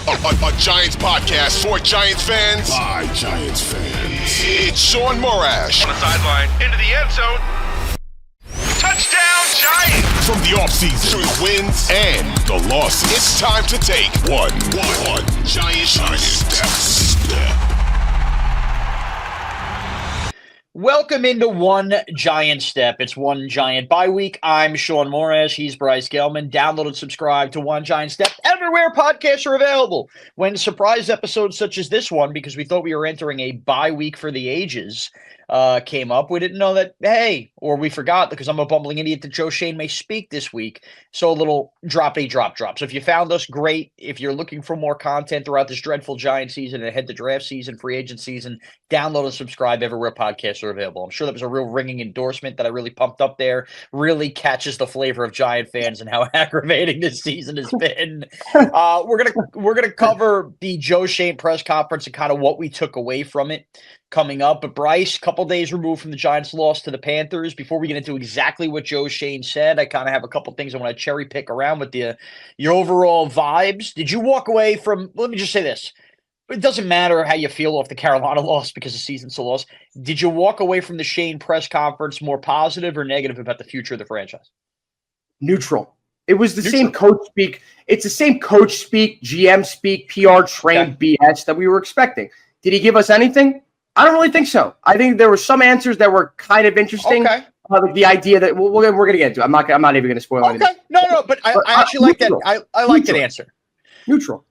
A Giants podcast for Giants fans by Giants fans. It's Shaun Morash. On the sideline, into the end zone. Touchdown, Giants! From the offseason to the wins and the losses, it's time to take one Giant step. Welcome into One Giant Step. It's One Giant Bye Week. I'm Shaun Morash. He's Bryce Gelman. Download and subscribe to One Giant Step everywhere podcasts are available. When surprise episodes such as this one, because we thought we were entering a bye week for the ages, came up, we didn't know that, or we forgot because I'm a bumbling idiot that Joe Schoen may speak this week. So a little drop. So if you found us, great. If you're looking for more content throughout this dreadful Giant season and ahead to draft season, free agent season, download and subscribe everywhere podcasts are available. I'm sure that was a real ringing endorsement that I really pumped up there. Really catches the flavor of Giant fans and how aggravating this season has been. We're gonna cover the Joe Schoen press conference and kind of what we took away from it coming up. But Bryce, a couple days removed from the Giants' loss to the Panthers. Before we get into exactly what Joe Schoen said, I kind of have a couple things I want to cherry pick around with your overall vibes. Did you walk away from? Let me just say this. It doesn't matter how you feel off the Carolina loss because the season's so lost. Did you walk away from the Schoen press conference more positive or negative about the future of the franchise? Neutral. It was the same coach speak. It's the same coach speak, GM speak, PR trained BS that we were expecting. Did he give us anything? I don't really think so. I think there were some answers that were kind of interesting. Okay. The idea that we're going to get into. I'm not even going to spoil anything. No, but I actually like that. I like that answer. Neutral.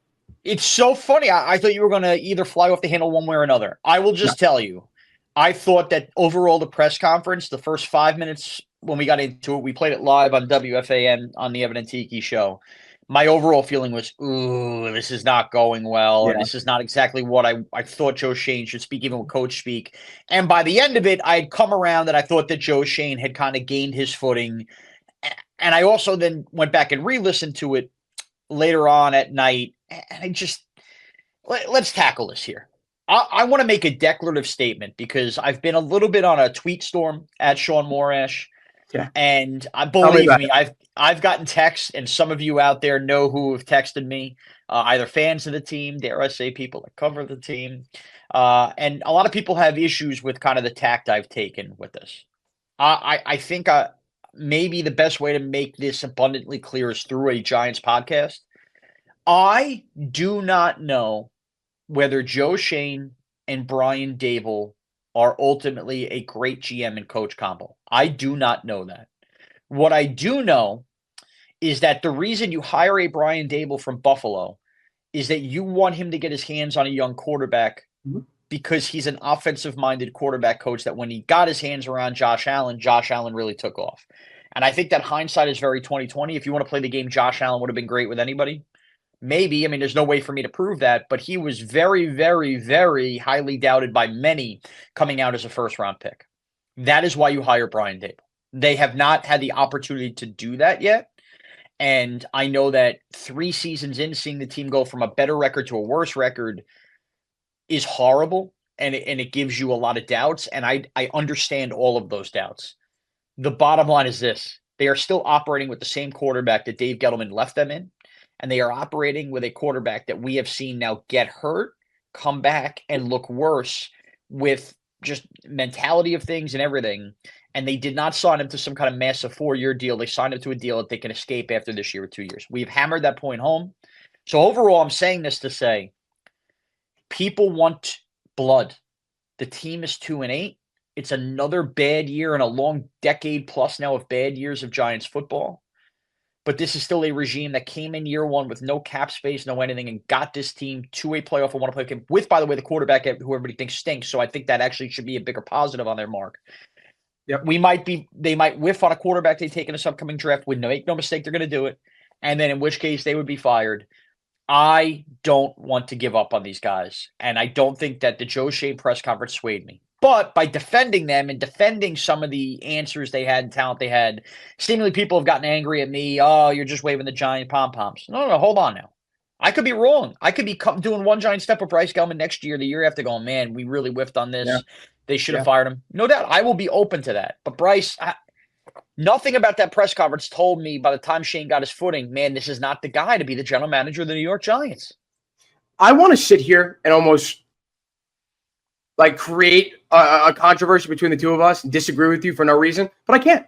It's so funny. I thought you were going to either fly off the handle one way or another. I will just tell you, I thought that overall the press conference, the first 5 minutes when we got into it, we played it live on WFAN on the Evan and Tiki show. My overall feeling was, ooh, this is not going well. And this is not exactly what I thought Joe Schoen should speak, even with coach speak. And by the end of it, I had come around and I thought that Joe Schoen had kind of gained his footing. And I also then went back and re-listened to it later on at night. And I just, let's tackle this here. I want to make a declarative statement because I've been a little bit on a tweet storm at Shaun Morash. Yeah. And believe me, I've gotten texts, and some of you out there know who have texted me, either fans of the team, dare I say people that cover the team. And a lot of people have issues with kind of the tact I've taken with this. I think maybe the best way to make this abundantly clear is through a Giants podcast. I do not know whether Joe Schoen and Brian Daboll are ultimately a great GM and coach combo. I do not know that. What I do know is that the reason you hire a Brian Daboll from Buffalo is that you want him to get his hands on a young quarterback because he's an offensive-minded quarterback coach that when he got his hands around Josh Allen really took off. And I think that hindsight is very 2020. If you want to play the game, Josh Allen would have been great with anybody. Maybe. I mean, there's no way for me to prove that, but he was very, very, very highly doubted by many coming out as a first-round pick. That is why you hire Brian Daboll. They have not had the opportunity to do that yet, and I know that 3 seasons in, seeing the team go from a better record to a worse record is horrible, and it gives you a lot of doubts, and I understand all of those doubts. The bottom line is this. They are still operating with the same quarterback that Dave Gelman left them in. And they are operating with a quarterback that we have seen now get hurt, come back, and look worse with just mentality of things and everything. And they did not sign him to some kind of massive 4-year deal. They signed him to a deal that they can escape after this year or 2 years. We've hammered that point home. So overall, I'm saying this to say, people want blood. The team is 2-8. It's another bad year and a long decade plus now of bad years of Giants football. But this is still a regime that came in year one with no cap space, no anything, and got this team to a playoff and want to play game with, by the way, the quarterback who everybody thinks stinks. So I think that actually should be a bigger positive on their mark. Yep. They might whiff on a quarterback they take in this upcoming draft. Make no mistake, they're going to do it. And then in which case they would be fired. I don't want to give up on these guys. And I don't think that the Joe Schoen press conference swayed me. But by defending them and defending some of the answers they had and talent they had, seemingly people have gotten angry at me. Oh, you're just waving the giant pom-poms. No, hold on now. I could be wrong. I could be doing One Giant Step with Bryce Gelman next year, the year after, going, man, we really whiffed on this. Yeah. They should have fired him. No doubt. I will be open to that. But Bryce, nothing about that press conference told me by the time Schoen got his footing, man, this is not the guy to be the general manager of the New York Giants. I want to sit here and almost like create a controversy between the two of us and disagree with you for no reason, but I can't.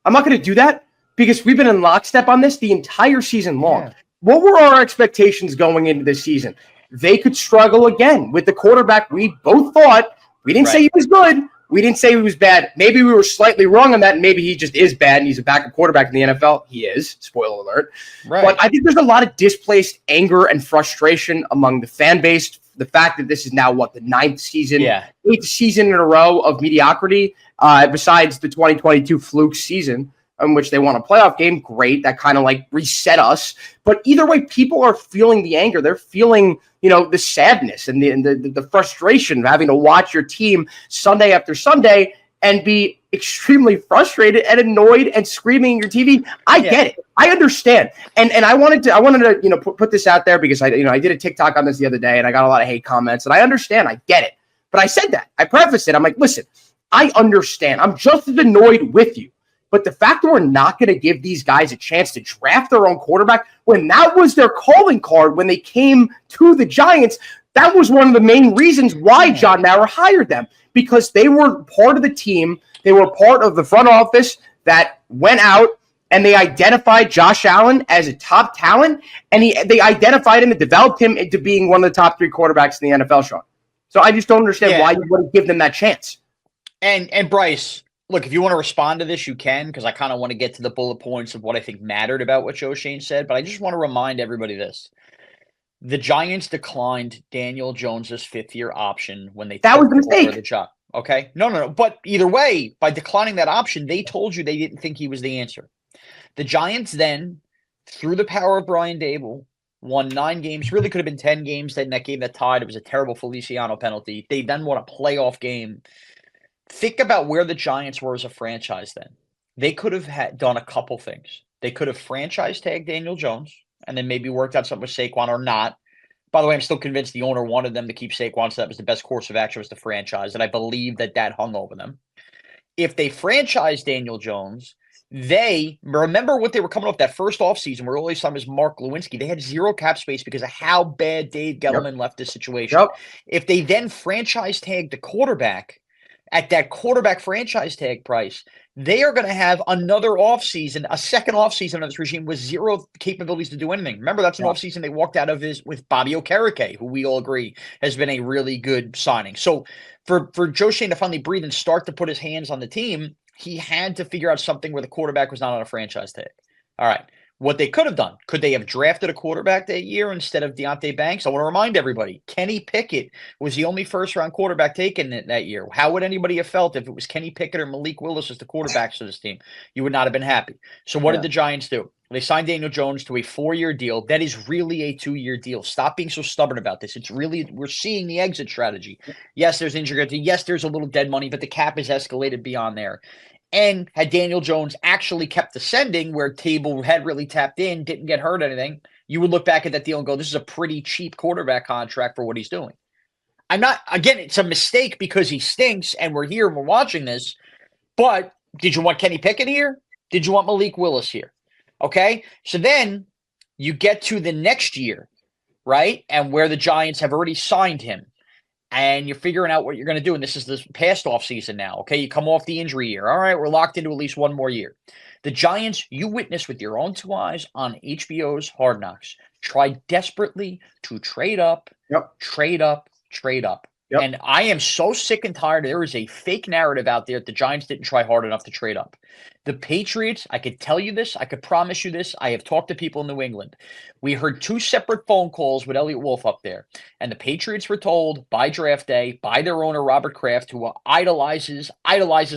I'm not going to do that because we've been in lockstep on this the entire season long. Yeah. What were our expectations going into this season? They could struggle again with the quarterback we both thought. We didn't say he was good. We didn't say he was bad. Maybe we were slightly wrong on that, and maybe he just is bad, and he's a backup quarterback in the NFL. He is. Spoiler alert. Right. But I think there's a lot of displaced anger and frustration among the fan base. The fact that this is now, the 8th season in a row of mediocrity, besides the 2022 fluke season in which they won a playoff game. Great. That kind of like reset us. But either way, people are feeling the anger. They're feeling, the sadness and the frustration of having to watch your team Sunday after Sunday and be extremely frustrated and annoyed and screaming at your TV. I get it. I understand. And I wanted to put this out there because I did a TikTok on this the other day and I got a lot of hate comments, and I understand. I get it. But I said that. I prefaced it. I'm like, listen, I understand. I'm just as annoyed with you. But the fact that we're not going to give these guys a chance to draft their own quarterback when that was their calling card when they came to the Giants, that was one of the main reasons why John Mara hired them, because they were part of the team. They were part of the front office that went out and they identified Josh Allen as a top talent, and they identified him and developed him into being one of the top 3 quarterbacks in the NFL, Shaun. So I just don't understand why you wouldn't give them that chance. And Bryce, look, if you want to respond to this, you can, because I kind of want to get to the bullet points of what I think mattered about what Joe Schoen said. But I just want to remind everybody this. The Giants declined Daniel Jones's 5th-year option when they that was a mistake. Over the job. Okay? No. But either way, by declining that option, they told you they didn't think he was the answer. The Giants then, through the power of Brian Dable, won 9 games. Really could have been 10 games in that game that tied. It was a terrible Feliciano penalty. They then won a playoff game. Think about where the Giants were as a franchise then. They could have done a couple things. They could have franchise tagged Daniel Jones and then maybe worked out something with Saquon or not. By the way, I'm still convinced the owner wanted them to keep Saquon, so that was the best course of action was the franchise, and I believe that hung over them. If they franchised Daniel Jones, they remember what they were coming off that first offseason where all they saw was Mark Lewinsky. They had 0 cap space because of how bad Dave Gelman left this situation. If they then franchise tagged the quarterback at that quarterback franchise tag price, they are going to have another offseason, a second offseason of this regime with 0 capabilities to do anything. Remember, that's an offseason they walked out of with Bobby Okereke, who we all agree has been a really good signing. So for Joe Schoen to finally breathe and start to put his hands on the team, he had to figure out something where the quarterback was not on a franchise tag. All right. What they could have done, could they have drafted a quarterback that year instead of Deonte Banks? I want to remind everybody, Kenny Pickett was the only first-round quarterback taken that year. How would anybody have felt if it was Kenny Pickett or Malik Willis as the quarterbacks of this team? You would not have been happy. So what did the Giants do? They signed Daniel Jones to a 4-year deal. That is really a 2-year deal. Stop being so stubborn about this. It's really, we're seeing the exit strategy. Yes, there's injury. Yes, there's a little dead money, but the cap is escalated beyond there. And had Daniel Jones actually kept ascending where Table had really tapped in, didn't get hurt or anything, you would look back at that deal and go, this is a pretty cheap quarterback contract for what he's doing. Again, it's a mistake because he stinks and we're here and we're watching this, but did you want Kenny Pickett here? Did you want Malik Willis here? Okay, so then you get to the next year, right? And where the Giants have already signed him. And you're figuring out what you're going to do. And this is the past offseason now. Okay, you come off the injury year. All right, we're locked into at least one more year. The Giants, you witnessed with your own 2 eyes on HBO's Hard Knocks, try desperately to trade up, trade up. And I am so sick and tired. There is a fake narrative out there that the Giants didn't try hard enough to trade up. The Patriots, I could tell you this. I could promise you this. I have talked to people in New England. We heard 2 separate phone calls with Elliott Wolf up there. And the Patriots were told by draft day, by their owner, Robert Kraft, who idolizes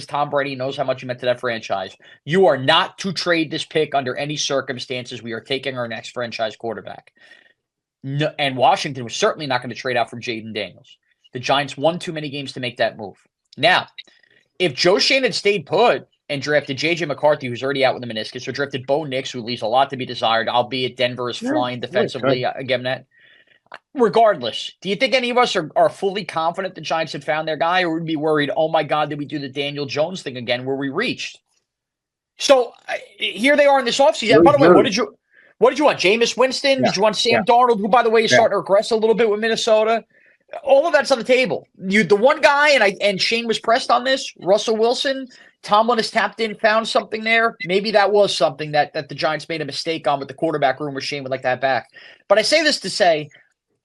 Tom Brady, knows how much he meant to that franchise. You are not to trade this pick under any circumstances. We are taking our next franchise quarterback. No, and Washington was certainly not going to trade out from Jaden Daniels. The Giants won too many games to make that move. Now, if Joe Schoen had stayed put and drafted J.J. McCarthy, who's already out with the meniscus, or drafted Bo Nix, who leaves a lot to be desired, albeit Denver is flying defensively again that. Regardless, do you think any of us are fully confident the Giants had found their guy, or would be worried, oh my God, did we do the Daniel Jones thing again where we reached? So here they are in this offseason. By the way, What did you want? Jameis Winston? Yeah. Did you want Sam Darnold, who, by the way, is Yeah. starting to regress a little bit with Minnesota? All of that's on the table. The one guy, and Shane was pressed on this, Russell Wilson. Tomlin has tapped in, found something there. Maybe that was something that the Giants made a mistake on with the quarterback room, where Shane would like that back. But I say this to say,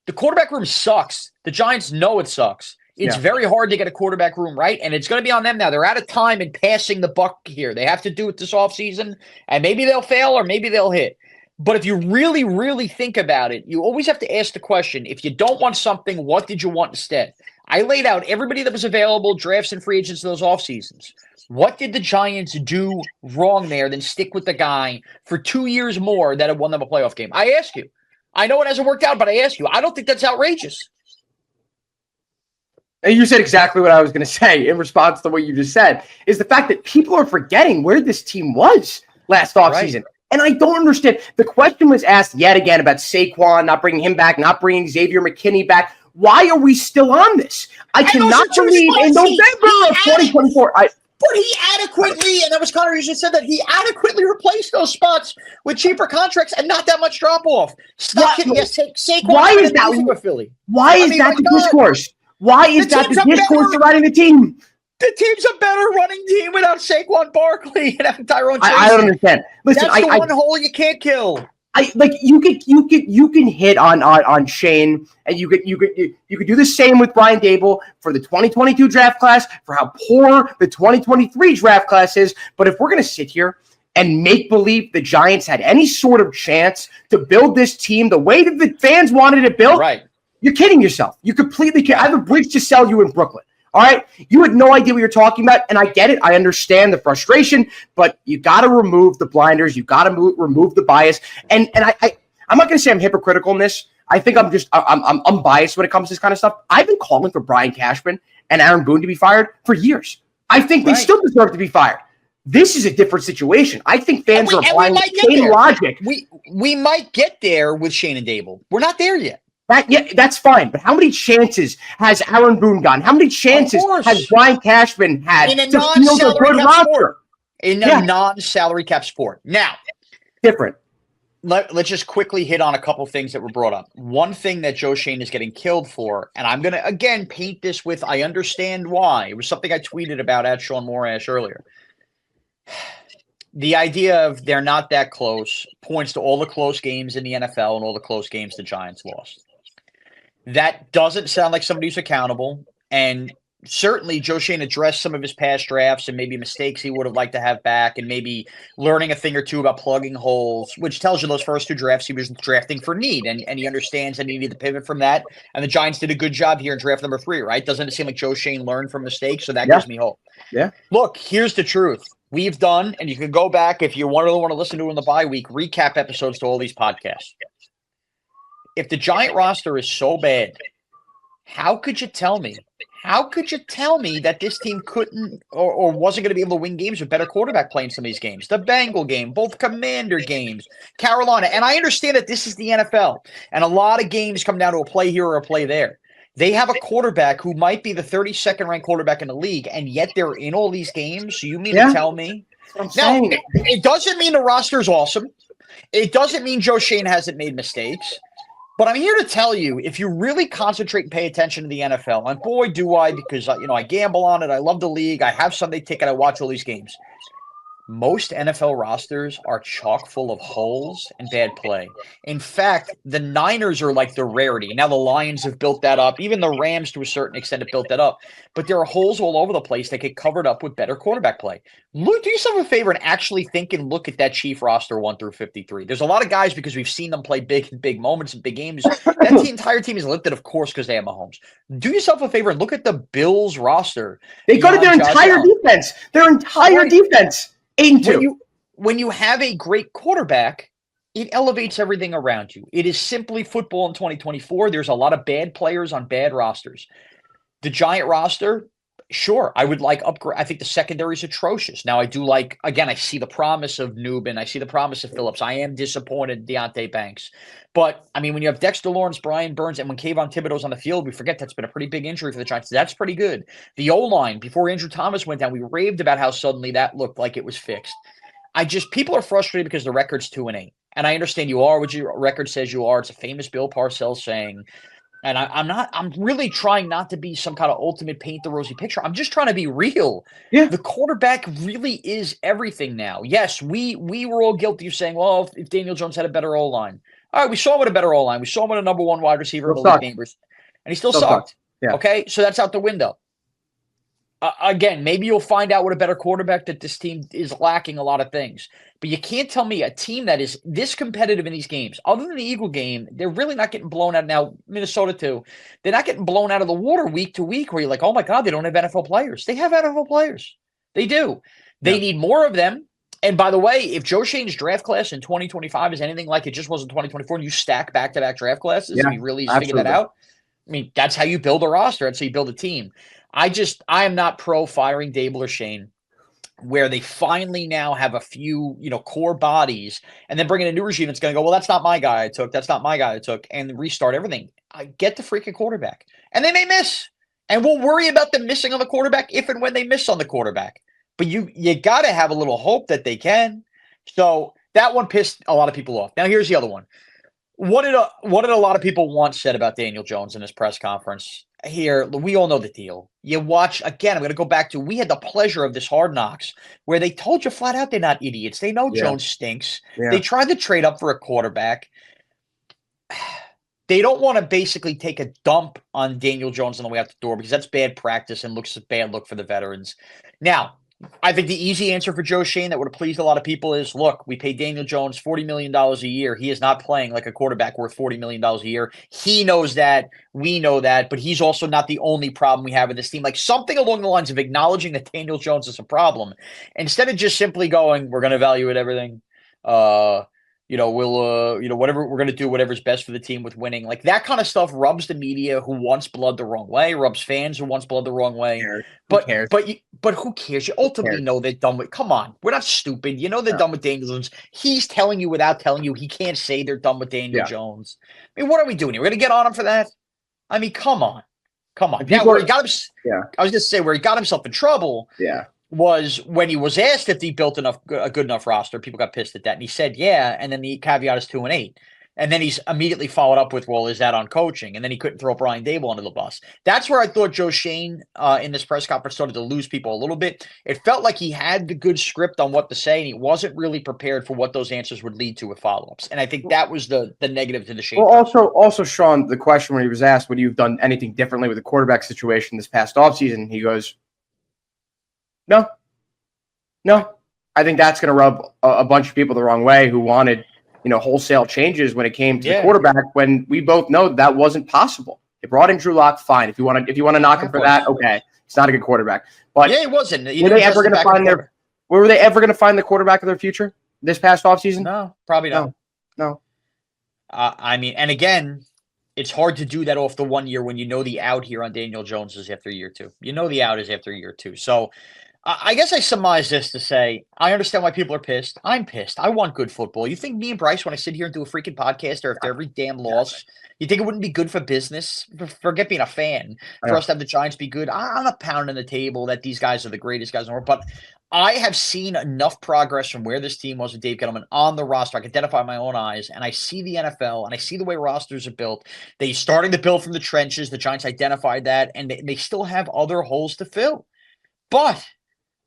the quarterback room sucks. The Giants know it sucks. It's very hard to get a quarterback room right, and it's going to be on them now. They're out of time in passing the buck here. They have to do it this offseason, and maybe they'll fail or maybe they'll hit. But if you really, really think about it, you always have to ask the question, if you don't want something, what did you want instead? I laid out everybody that was available, drafts and free agents in those off seasons. What did the Giants do wrong there than stick with the guy for 2 years more that had won them a playoff game? I ask you. I know it hasn't worked out, but I ask you. I don't think that's outrageous. And you said exactly what I was going to say in response to what you just said, is the fact that people are forgetting where this team was last offseason. Right. And I don't understand. The question was asked yet again about Saquon, not bringing him back, not bringing Xavier McKinney back. Why are we still on this? I cannot believe in November of 2024. But he adequately, and that was Connor who just said that, he adequately replaced those spots with cheaper contracts and not that much drop-off. Stop hitting Saquon. Why is that with Philly? Why is that the discourse? Why is that the discourse surrounding the team? The team's a better running team without Saquon Barkley and having Tyrone Chase. I don't understand. Listen, that's the one hole you can't kill. You can hit on Shane, and you could do the same with Brian Dable for the 2022 draft class, for how poor the 2023 draft class is. But if we're gonna sit here and make believe the Giants had any sort of chance to build this team the way that the fans wanted it built, right? You're kidding yourself. You completely can't. I have a bridge to sell you in Brooklyn. All right? You had no idea what you're talking about, and I get it. I understand the frustration, but you got to remove the blinders. You got to remove the bias. And I'm not going to say I'm hypocritical in this. I think I'm biased when it comes to this kind of stuff. I've been calling for Brian Cashman and Aaron Boone to be fired for years. I think they still deserve to be fired. This is a different situation. I think fans are applying the same logic. We might get there with Shane and Dable. We're not there yet. That's fine. But how many chances has Aaron Boone gotten? How many chances has Brian Cashman had in a to field a good roster? In a non-salary cap sport. Now, different. Let's just quickly hit on a couple things that were brought up. One thing that Joe Schoen is getting killed for, and I'm going to, again, paint this with, I understand why. It was something I tweeted about at Shaun Morash earlier. The idea of they're not that close points to all the close games in the NFL and all the close games the Giants lost. That doesn't sound like somebody who's accountable. And certainly Joe Schoen addressed some of his past drafts and maybe mistakes he would have liked to have back, and maybe learning a thing or two about plugging holes, which tells you those first two drafts he was drafting for need. And he understands that he needed to pivot from that. And the Giants did a good job here in draft number 3, right? Doesn't it seem like Joe Schoen learned from mistakes? So that gives me hope. Yeah. Look, here's the truth. We've done, and you can go back if you want to listen to it in the bye week, recap episodes to all these podcasts. If the Giant roster is so bad, how could you tell me? How could you tell me that this team couldn't or wasn't going to be able to win games with better quarterback play in some of these games? The Bengal game, both Commander games, Carolina. And I understand that this is the NFL, and a lot of games come down to a play here or a play there. They have a quarterback who might be the 32nd ranked quarterback in the league, and yet they're in all these games. So you mean to tell me? Now, it doesn't mean the roster is awesome. It doesn't mean Joe Schoen hasn't made mistakes. But I'm here to tell you, if you really concentrate and pay attention to the NFL, and boy, do I, because I gamble on it. I love the league. I have Sunday ticket. I watch all these games. Most NFL rosters are chock full of holes and bad play. In fact, the Niners are like the rarity. Now the Lions have built that up. Even the Rams, to a certain extent, have built that up. But there are holes all over the place that get covered up with better quarterback play. Look, do yourself a favor and actually think and look at that Chief roster 1 through 53. There's a lot of guys, because we've seen them play big moments and big games. That entire team is lifted, of course, because they have Mahomes. Do yourself a favor and look at the Bills roster. They go to their entire defense. Their entire defense. When you have a great quarterback, it elevates everything around you. It is simply football in 2024. There's a lot of bad players on bad rosters. The Giant roster, sure, I would like upgrade. I think the secondary is atrocious. Now, I do like, again, I see the promise of Newbin. I see the promise of Phillips. I am disappointed in Deontay Banks. But, I mean, when you have Dexter Lawrence, Brian Burns, and when Kayvon Thibodeau's on the field, we forget that's been a pretty big injury for the Giants. That's pretty good. The O-line, before Andrew Thomas went down, we raved about how suddenly that looked like it was fixed. People are frustrated because the record's 2-8. And I understand you are what your record says you are. It's a famous Bill Parcells saying. And I'm really trying not to be some kind of ultimate paint the rosy picture. I'm just trying to be real. Yeah. The quarterback really is everything now. Yes, we were all guilty of saying, well, if Daniel Jones had a better O-line. All right, we saw him with a better O-line. We saw him with a number one wide receiver in Malik Neighbors. And he still sucked. Yeah. Okay, so that's out the window. Again, maybe you'll find out with a better quarterback that this team is lacking a lot of things. But you can't tell me a team that is this competitive in these games, other than the Eagle game, they're really not getting blown out. Now, Minnesota too, they're not getting blown out of the water week to week where you're like, oh my God, they don't have NFL players. They have NFL players. They do. They need more of them. And by the way, if Joe Schoen's draft class in 2025 is anything like it just was in 2024, and you stack back-to-back draft classes, and you really figure that out, I mean, that's how you build a roster. That's how you build a team. I am not pro firing Dable or Shane, where they finally now have a few, core bodies, and then bring in a new regime that's going to go, well, that's not my guy I took. That's not my guy I took, and restart everything. I get the freaking quarterback. And they may miss. And we'll worry about them missing on the quarterback if and when they miss on the quarterback. But you got to have a little hope that they can. So that one pissed a lot of people off. Now, here's the other one. What did a lot of people once said about Daniel Jones in his press conference? Here, we all know the deal. You watch, again, I'm going to go back to, we had the pleasure of this Hard Knocks where they told you flat out they're not idiots. They know Jones stinks. Yeah. They tried to trade up for a quarterback. They don't want to basically take a dump on Daniel Jones on the way out the door because that's bad practice and looks a bad look for the veterans. Now, I think the easy answer for Joe Schoen that would have pleased a lot of people is, look, we pay Daniel Jones $40 million a year. He is not playing like a quarterback worth $40 million a year. He knows that. We know that. But he's also not the only problem we have with this team. Like something along the lines of acknowledging that Daniel Jones is a problem. Instead of just simply going, we're going to evaluate everything. We'll, whatever we're going to do, whatever's best for the team with winning. Like that kind of stuff rubs the media who wants blood the wrong way, rubs fans who wants blood the wrong way. But who cares? You ultimately know they're done with. Come on, we're not stupid. You know they're done with Daniel Jones. He's telling you without telling you. He can't say they're done with Daniel Jones. I mean, what are we doing here? We're going to get on him for that? I mean, come on. Now, where he got him, I was just saying where he got himself in trouble. Yeah. Was when he was asked if he built a good enough roster. People got pissed at that, and he said, "Yeah." And then the caveat is 2-8, and then he's immediately followed up with, "Well, is that on coaching?" And then he couldn't throw Brian Dable under the bus. That's where I thought Joe Schoen in this press conference started to lose people a little bit. It felt like he had the good script on what to say, and he wasn't really prepared for what those answers would lead to with follow-ups. And I think that was the negative to the Schoen. Well, also, Shaun, the question when he was asked, "Would you have done anything differently with the quarterback situation this past offseason?" He goes, No, I think that's going to rub a bunch of people the wrong way who wanted, wholesale changes when it came to the quarterback. When we both know that wasn't possible. They brought in Drew Lock, fine. If you want to knock him for that, okay, he's not a good quarterback. But he wasn't. Were they ever going to find the quarterback of their future this past offseason? No, probably not. No. I mean, and again, it's hard to do that off the 1 year when you know the out here on Daniel Jones is after year two. You know the out is after year two. So. I guess I surmise this to say, I understand why people are pissed. I'm pissed. I want good football. You think me and Bryce, when I sit here and do a freaking podcast after every damn loss, you think it wouldn't be good for business? Forget being a fan. For us to have the Giants be good. I'm not pounding the table that these guys are the greatest guys in the world, but I have seen enough progress from where this team was with Dave Gettleman on the roster. I can identify my own eyes, and I see the NFL, and I see the way rosters are built. They're starting to build from the trenches. The Giants identified that, and they still have other holes to fill. But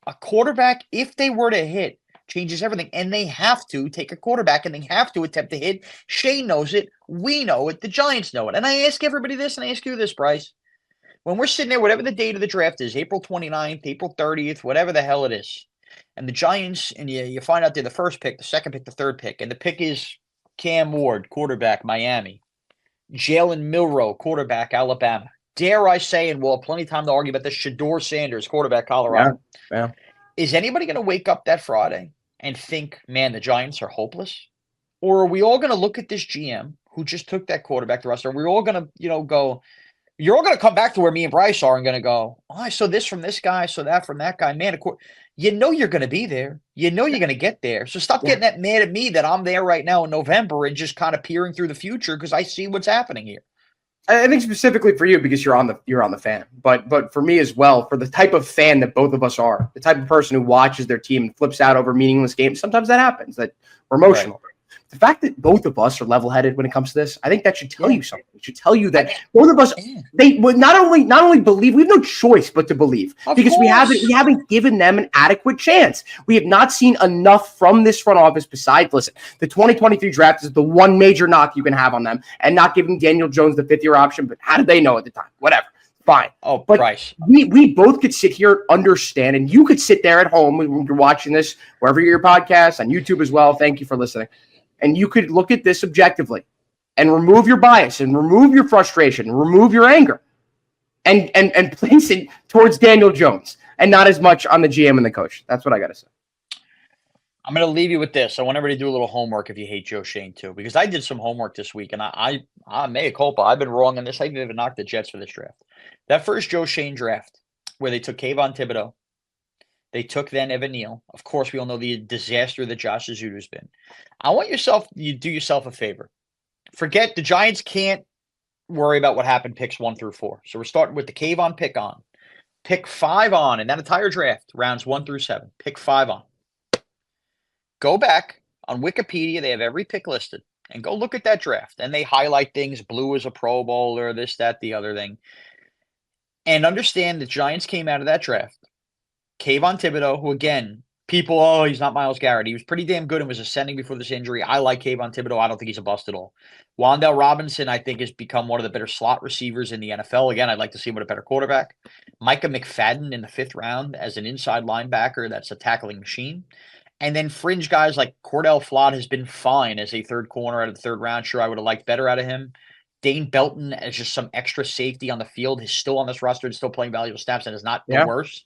a quarterback, if they were to hit, changes everything. And they have to take a quarterback, and they have to attempt to hit. Shane knows it. We know it. The Giants know it. And I ask everybody this, and I ask you this, Bryce. When we're sitting there, whatever the date of the draft is, April 29th, April 30th, whatever the hell it is, and the Giants, and you find out they're the first pick, the second pick, the third pick, and the pick is Cam Ward, quarterback, Miami. Jalen Milroe, quarterback, Alabama. Dare I say, and we'll have plenty of time to argue about this, Shador Sanders, quarterback, Colorado. Yeah. Is anybody going to wake up that Friday and think, man, the Giants are hopeless? Or are we all going to look at this GM who just took that quarterback the roster? We're all going to, go, you're all going to come back to where me and Bryce are and going to go, oh, I saw this from this guy, I saw that from that guy. Man, you're going to be there. You're going to get there. So stop getting that mad at me that I'm there right now in November and just kind of peering through the future because I see what's happening here. I think specifically for you because you're on the fan, but for me as well, for the type of fan that both of us are, the type of person who watches their team and flips out over meaningless games. Sometimes that happens. That we're emotional. The fact that both of us are level-headed when it comes to this, I think that should tell you something. It should tell you that both of us, they would not only believe, we have no choice but to believe, because we haven't given them an adequate chance. We have not seen enough from this front office besides, listen, the 2023 draft is the one major knock you can have on them, and not giving Daniel Jones the 5th-year option, but how did they know at the time? Whatever. Fine. Oh, but Bryce. We both could sit here, understand, and you could sit there at home when you're watching this, wherever your podcast, on YouTube as well. Thank you for listening. And you could look at this objectively and remove your bias and remove your frustration, remove your anger, and place it towards Daniel Jones and not as much on the GM and the coach. That's what I got to say. I'm going to leave you with this. I want everybody to do a little homework if you hate Joe Schoen too, because I did some homework this week, and I mea culpa. I've been wrong on this. I didn't even knock the Jets for this draft. That first Joe Schoen draft, where they took Kayvon Thibodeau, they took then Evan Neal. Of course, we all know the disaster that Josh Azudu's been. I want you do yourself a favor. Forget the Giants can't worry about what happened picks 1 through 4. So we're starting with the Kayvon pick on. Pick 5 on, and that entire draft, rounds 1 through 7. Pick 5 on. Go back on Wikipedia. They have every pick listed. And go look at that draft. And they highlight things. Blue is a Pro Bowler, this, that, the other thing. And understand the Giants came out of that draft. Kayvon Thibodeau, who again, people, he's not Myles Garrett. He was pretty damn good and was ascending before this injury. I like Kayvon Thibodeau. I don't think he's a bust at all. Wan'Dale Robinson, I think, has become one of the better slot receivers in the NFL. Again, I'd like to see him with a better quarterback. Micah McFadden in the 5th round as an inside linebacker that's a tackling machine. And then fringe guys like Cordell Flott has been fine as a 3rd corner out of the 3rd round. Sure, I would have liked better out of him. Dane Belton as just some extra safety on the field. He's still on this roster and still playing valuable snaps and is not the worst.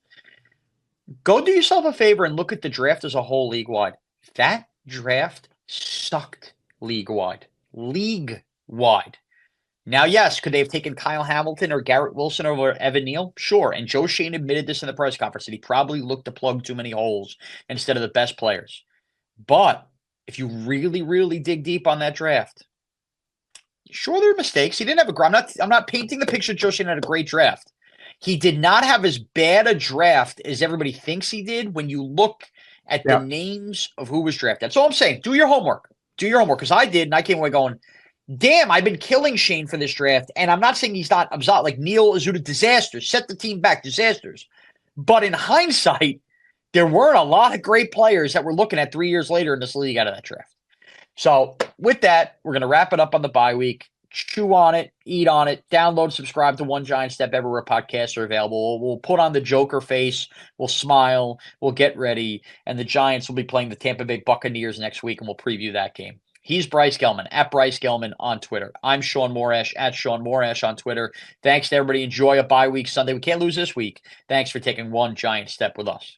Go do yourself a favor and look at the draft as a whole league-wide. That draft sucked league-wide. League-wide. Now, yes, could they have taken Kyle Hamilton or Garrett Wilson over Evan Neal? Sure. And Joe Schoen admitted this in the press conference that he probably looked to plug too many holes instead of the best players. But if you really, really dig deep on that draft, sure, there are mistakes. He didn't have I'm not painting the picture Joe Schoen had a great draft. He did not have as bad a draft as everybody thinks he did when you look at the names of who was drafted. That's all I'm saying. Do your homework. Do your homework, because I did, and I came away going, damn, I've been killing Schoen for this draft. And I'm not saying he's not like Neal Azuda, disasters. Set the team back, disasters. But in hindsight, there weren't a lot of great players that we're looking at 3 years later in this league out of that draft. So with that, we're going to wrap it up on the bye week. Chew on it, eat on it, download, subscribe to One Giant Step everywhere podcasts are available. We'll put on the Joker face, we'll smile, we'll get ready, and the Giants will be playing the Tampa Bay Buccaneers next week, and we'll preview that game. He's Bryce Gelman, at Bryce Gelman on Twitter. I'm Shaun Morash, at Shaun Morash on Twitter. Thanks to everybody. Enjoy a bye week Sunday. We can't lose this week. Thanks for taking one giant step with us.